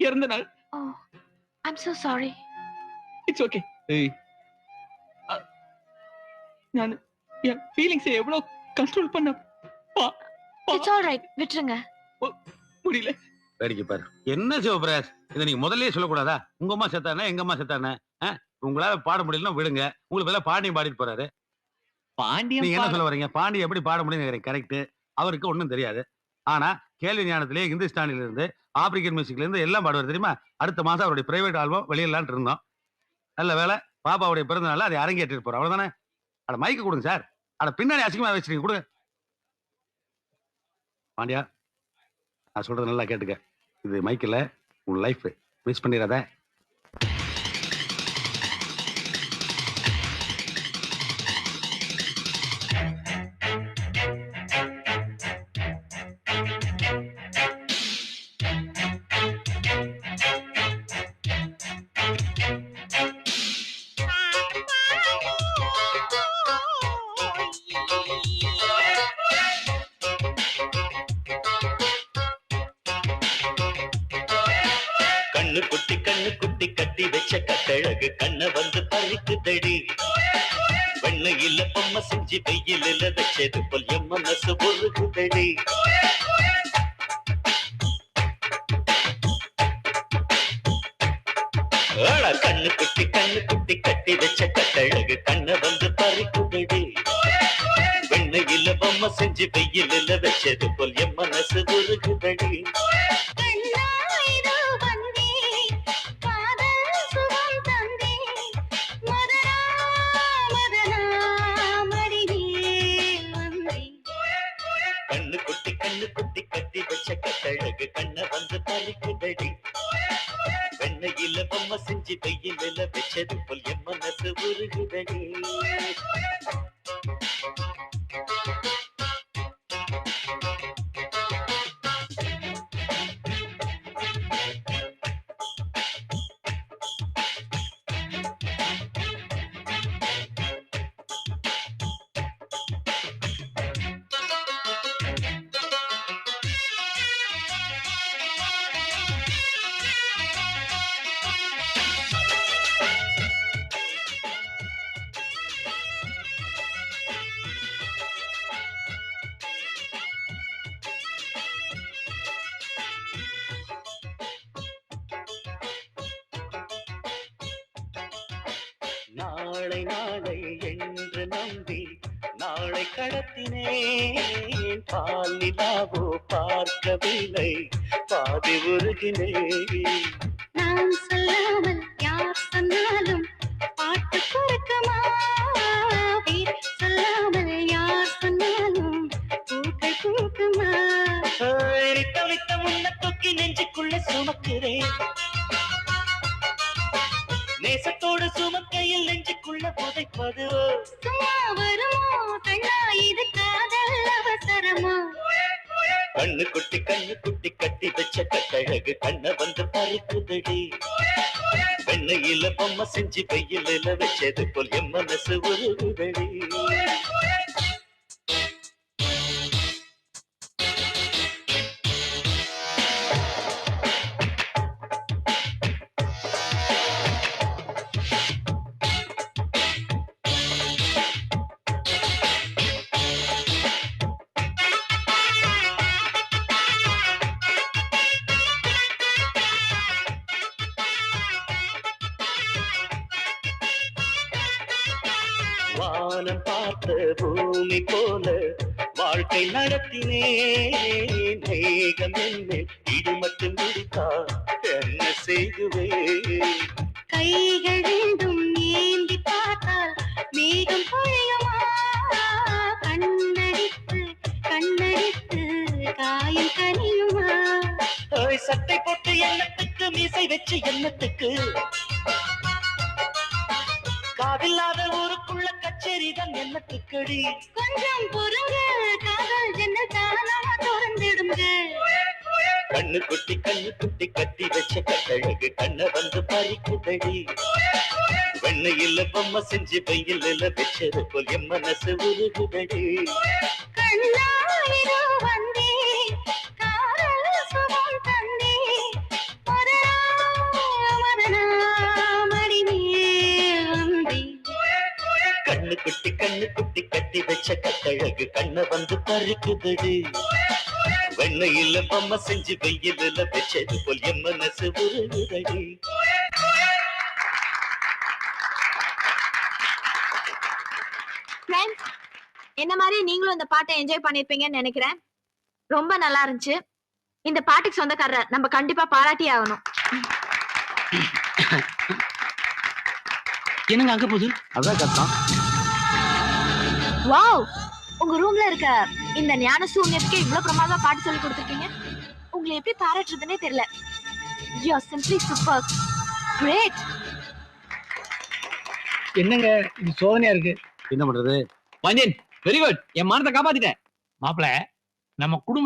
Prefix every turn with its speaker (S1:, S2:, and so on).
S1: இறந்த நாள்.
S2: Oh, I'm so sorry.
S1: It's okay. ஏய், நான் என் ஃபீலிங்ஸை எவ்வளவு கண்ட்ரோல் பண்ண
S2: இட்ஸ் ஆல் ரைட், விட்டுருங்க.
S1: முடியல.
S3: வேடிக்கை பாரு. என்ன சிவபிரகாஷ், இதை நீங்க முதல்லயே சொல்லக்கூடாதா? உங்க அம்மா செத்தானே, எங்க அம்மா செத்தானே. உங்களால பாட முடியலன்னா விடுங்க. உங்களுக்கு பதிலா பாண்டியன் பாடிட்டு போறாரு.
S1: பாண்டியன்
S3: நீங்க என்ன சொல்ல வரீங்க? பாண்டி எப்படி பாட முடியும்? கரெக்ட். அவருக்கு ஒண்ணும் தெரியாது. ஆனா கேள்வி ஞானத்திலே இந்துஸ்தானில இருந்து ஆப்பிரிக்கன் மியூசிக்ல இருந்து எல்லாம் பாடுவார் தெரியுமா? அடுத்த மாசம் அவருடைய பிரைவேட் ஆல்பம் வெளியிடலான்னு இருந்தோம். நல்ல வேலை பாப்பாவுடைய பிறந்த நாள் அதை அரங்கேற்றிட்டு போறோம். அவ்வளவுதானே. அட மைக்கு கொடுங்க சார். அட பின்னாடி அசிங்கமா வச்சிருக்கீங்க, கொடுங்க. பாண்டியா, நான் சொல்றது நல்லா கேட்டுக்க. இது மைக்கில் உன் லைஃப் மிஸ் பண்ணிடாத.
S4: கண்ணு குட்டி கட்டி வச்ச கட்டழகு கண்ண வந்து பறிக்குதடி. வெண்ணையில பொம்மை செஞ்சு வெயிலில வச்சது போல் என் மனசு உருகுதடி. கண்ணு குட்டி கட்டி வச்ச கட்டழகு கண்ண வந்து பறிக்குதடி. வெண்ணையில பொம்மை செஞ்சு வெயிலில வச்சது போல் என் மனசு உருகுதடி. கண்ணு குட்டி கட்டி வச்ச கட்டழகு கண்ண வந்து பறிக்குதடி. வெண்ணையில பொம்மை செஞ்சு வெயிலில வச்சது போல் என் மனசு உருகுதடி. நாளை நாளை என்று நம்பி நாளை கடத்தினேன். பால் நிலாவோ பார்க்கவில்லை, பாதி உருகினேன்.
S5: நான் சொல்லாமல் யார் சொன்னாலும் பாட்டு கொடுக்குமா? சொல்லாமல் யார் சொன்னாலும் பூக்கள் பூக்குமா?
S4: தவித்த முன்ன தூக்கி நெஞ்சுக்குள்ள சுமக்கிறேன். நேசத்தோடு சுமக்கையில் நெஞ்சுக்குள்ள புதைப்பது
S5: சும்மா வருமோ கண்ணா, இது காதல் அவசரமா?
S4: கண்ணு குட்டி கட்டி வச்ச கட்டழகு கண்ண வந்து பறிக்குதடி. வெண்ணையில பொம்மை செஞ்சு வெயிலில வச்சது போல் என் மனசு உருகுதடி. வானம் பார்த்த பூமி போல வாழ்க்கை நடத்தினேன். மேகம் என்ன இது மட்டும் முடித்தா என்ன செய்குவேன்?
S5: கைகள் ரெண்டும் ஏந்தி பார்த்தால் மேகம் பொழியுமா? கண்ணடித்து கண்ணடித்து காயம் கனியுமா?
S4: சட்டை போட்டு எண்ணத்துக்கு மீசை வச்சு எண்ணத்துக்கு காதில்லாத ஊருக்குள்ள கச்சேரிதான் எண்ணத்துக்கடி.
S5: கொஞ்சம் பொறுங்க, காதல் ஜன்னதானா திறந்திடுங்க.
S4: கண்ணு குட்டி கட்டி வச்ச கட்டழகு கண்ண வந்து பறிக்குதடி. வெண்ணையில பொம்மை செஞ்சு வெயிலில வச்சது போல் என் மனசு உருகுதடி.
S5: கண்ணா இதோ வந்தே, காதல் சுகம் தந்தே,
S4: குட்டி கண்ணு குட்டி கட்டி வச்ச கட்டழகு கண்ண வந்து பறிக்குதடி வெண்ணையில பொம்மை செஞ்சு வெயிலில் வச்சது போல் என் மனசு உருகுதடி
S2: ஃப்ரெண்ட்ஸ், என்ன மாதிரி நீங்களும் இந்த பாட்டை என்ஜாய் பண்ணிருப்பீங்கன்னு நினைக்கிறேன். ரொம்ப நல்லா இருந்துச்சு. இந்த பாட்டுக்கு சொந்தக்காரர் நம்ம கண்டிப்பா பாராட்டி ஆகணும்.
S1: என்னங்க அங்க போகுது?
S3: அதான் கஷ்டம்.
S2: வாவ், உங்க ரூம்ல இருக்க இந்த ஞான சூன்யத்துக்கு இவ்வளவு பிரமாதமா பாட்டு சொல்லி கொடுத்துருக்கீங்க. உங்களை எப்படி பாராட்டுறதுன்னே தெரியல. You are simply super. Great.
S1: என்னங்க இது சோதனையா இருக்கு?
S3: என்ன பண்றது?
S1: Pandian, very good. என் மானத்தை காப்பாத்திட்டேன். மாப்பிள, நம்ம குடும்ப